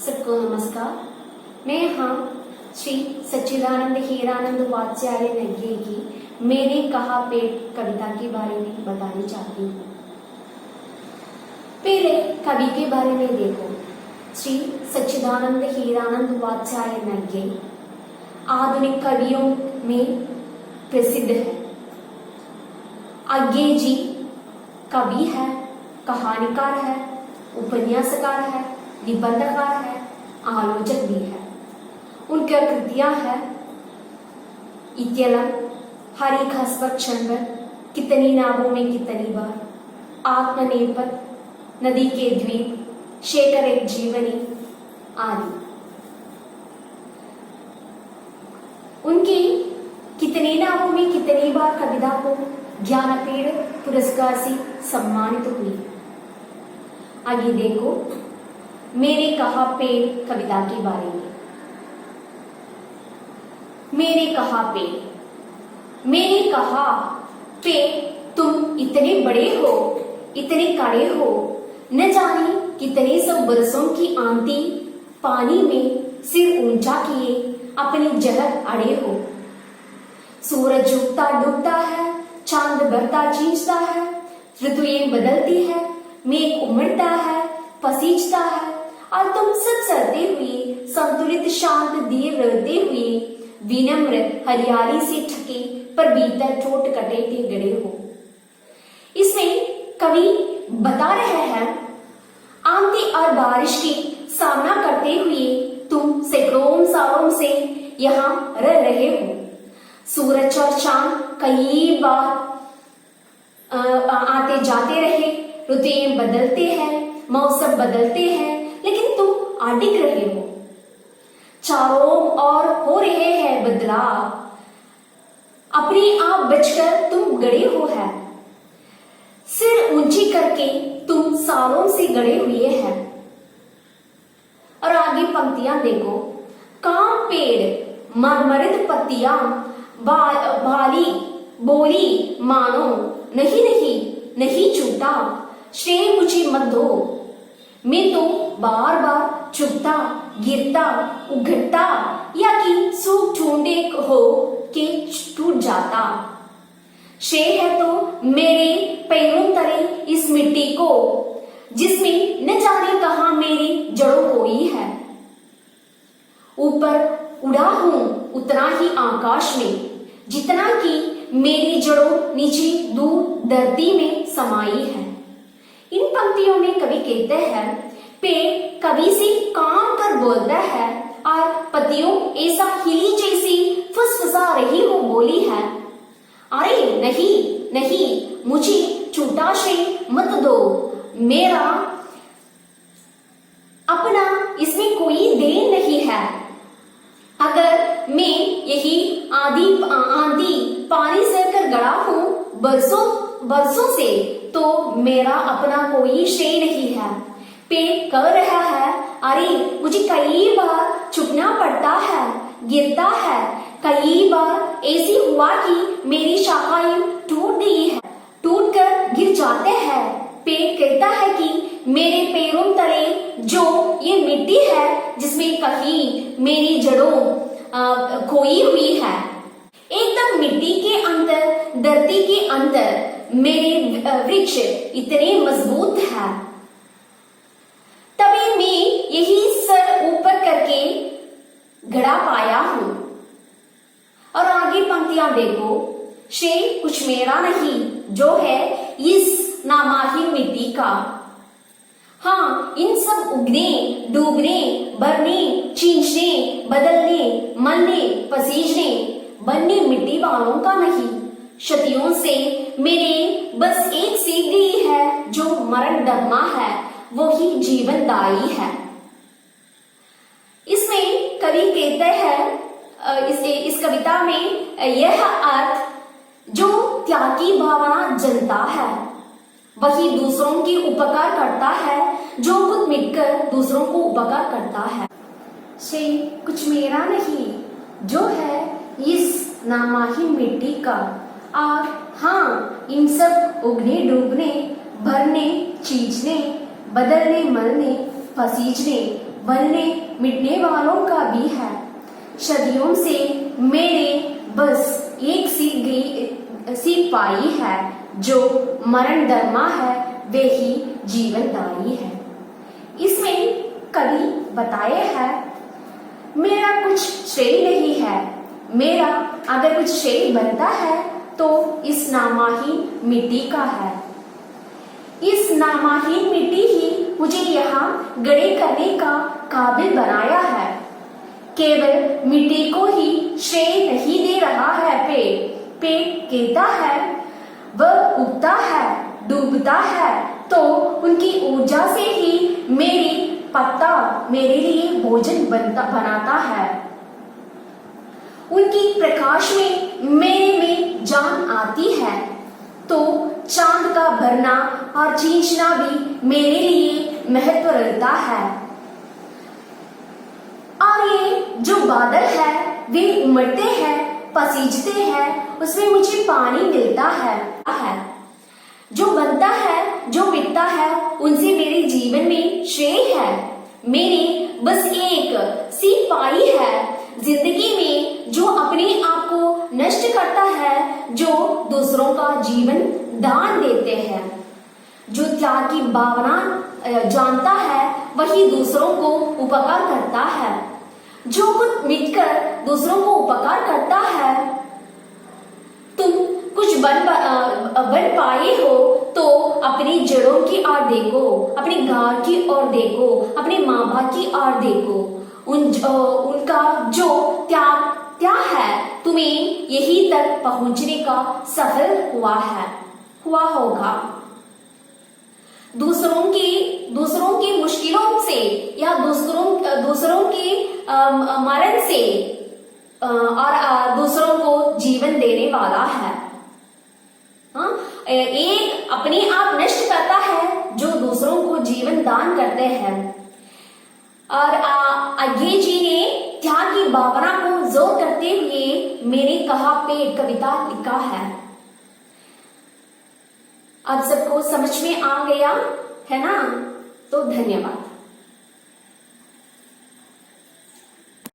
सबको नमस्कार। मैं यहाँ श्री सच्चिदानंद हीरानंद वात्स्यायन नग्गे की मैंने कहा पेड़ कविता के बारे में बताना चाहती हूँ। पहले कवि के बारे में देखो। श्री सच्चिदानंद हीरानंद वात्स्यायन नग्गे आधुनिक कवियों में प्रसिद्ध है। अग्गे जी कवि है, कहानीकार है, उपन्यासकार है, निबंधकार है, आलोचक भी है। उनकी कृतियां है इत्यलम, हरि का स्पर्शंबर, कितनी नावों में कितनी बार, आत्मनेपथ, नदी के द्वीप, शेखर एक जीवनी आदि। उनकी कितनी नावों में कितनी बार कविता को ज्ञानपीठ पुरस्कार से सम्मानित हुई। आगे देखो मेरे कहा पेड़ कविता के बारे में। मेरे कहा पेड़ तुम इतने बड़े हो, इतने कड़े हो, न जाने कितने सौ बरसों की आंधी पानी में सिर ऊंचा किए अपने जहर अड़े हो। सूरज उगता डूबता है, चांद बढ़ता चींचता है, ऋतुएं बदलती है, मेघ उमड़ता है, पसीजता है, और तुम सब चलते हुए संतुलित शांत धीर रहते हुए विनम्र हरियाली से ठके पर भीतर चोट कटे के गड़े हो। इसमें कवि बता रहे हैं आंधी और बारिश की सामना करते हुए तुम सैकड़ों सालों से यहाँ रह रहे हो। सूरज और चांद कई बार आते जाते रहे, ऋतुएं बदलते हैं, मौसम बदलते हैं, लेकिन तुम अडिग रहे हो। चारों ओर हो रहे हैं बदलाव, अपने आप बचकर तुम गड़े हो है। सिर ऊंची करके तुम सालों से गड़े हुए हैं। और आगे पंक्तियां देखो। काम पेड़ मरमरित पत्तियां भाली बोली मानो नहीं नहीं नहीं छूटा, श्रेय मुझे मत दो। मैं तो बार बार चुभता गिरता उघटता या कि सूख ढूंढे हो के टूट जाता। श्रेय है तो मेरे पैरों तले इस मिट्टी को, जिसमें न जाने कहां मेरी जड़ों हुई है। ऊपर उड़ा हूं उतना ही आकाश में, जितना कि मेरी जड़ों नीचे दूर धरती में समाई है। इन पंक्तियों में कवि कहते हैं पेड़ कवि से काम कर बोलता है और पत्तियों ऐसा हिली जैसी फुसफुसा रही हो बोली है, अरे नहीं नहीं मुझे छोटा श्रेय मत दो, मेरा अपना इसमें कोई देन नहीं है। अगर मैं यही आंधी पानी सहकर गड़ा हूं बरसों से, तो मेरा अपना कोई श्रेय नहीं है। पेड़ कह रहा है अरे मुझे कई बार झुकना पड़ता है, गिरता है, कई बार ऐसी हुआ कि मेरी शाखाएं टूट गई है, टूट कर गिर जाते हैं। पेड़ कहता है कि मेरे पैरों तले जो ये मिट्टी है, जिसमें कहीं मेरी जड़ों खोई हुई है, एकदम मिट्टी के अंदर धरती के अंदर मेरे वृक्ष इतने मजबूत है, तभी मैं यही सर ऊपर करके गड़ा पाया हूं। और आगे पंक्तियां देखो। श्रेय कुछ मेरा नहीं जो है इस नामाहीन मिट्टी का। हाँ, इन सब उगने डूबने भरने चींचने बदलने मलने पसीजने बनने मिट्टी वालों का नहीं। क्षतियों से मेरे बस एक सीधी है जो मरण डरमा है, वो ही जीवनदायी है। इसमें कवि कहते हैं इस कविता में यह अर्थ जो त्याग की भावना जनता है, वही दूसरों की उपकार करता है, जो खुद मिटकर दूसरों को उपकार करता है। श्रेय कुछ मेरा नहीं जो है इस नामाहीन मिट्टी का। और हाँ, इन सब उगने डूबने भरने चीजने बदलने मलने पसीजने बनने मिटने वालों का भी है। सदियों से मैंने बस एक सीख पाई है, जो मरण दरमा है वही जीवनदायी है। इसमें कवि बताए है, मेरा कुछ श्रेय नहीं है, मेरा अगर कुछ श्रेय बनता है तो इस नामाहीन मिट्टी का है। इस नामाहीन मिट्टी ही मुझे यहाँ गड़े करने का काबिल बनाया है। केवल मिट्टी को ही श्रेय नहीं दे रहा है पेड़ गिरता है, वह उगता है, डूबता है, तो उनकी ऊर्जा से ही मेरी पत्ता मेरे लिए भोजन बनाता है। उनकी प्रकाश में मेरे में जान आती है, तो चांद का भरना और खींचना भी मेरे लिए महत्व रखता है। और ये जो बादल है वे उमड़ते हैं, पसीजते हैं, उसमें मुझे पानी मिलता है। जो बनता है, जो मिटता है, उनसे मेरे जीवन में श्रेय है। मैंने बस एक सीख पाई है जिंदगी में, जो अपने आप को नष्ट करता है, जो दूसरों का जीवन दान देते हैं, जो त्याग की भावना जानता है, वही दूसरों को उपकार करता है। जो खुद मिटकर दूसरों को उपकार करता है, तुम कुछ बन पाए हो तो अपनी जड़ों की ओर देखो, अपने घर की ओर देखो, अपने माँ बाप की ओर देखो। उनका जो त्याग है, तुम्हें यही तक पहुंचने का सफल हुआ होगा। दूसरों की मुश्किलों से या दूसरों के मरण से और दूसरों को जीवन देने वाला है। एक अपने आप नष्ट करता है, जो दूसरों को जीवन दान करते हैं। और अज्ञे जी ने त्याग की भावना को जोर करते हुए मेरे कहा पे कविता लिखा है। आप सबको समझ में आ गया है ना? तो धन्यवाद।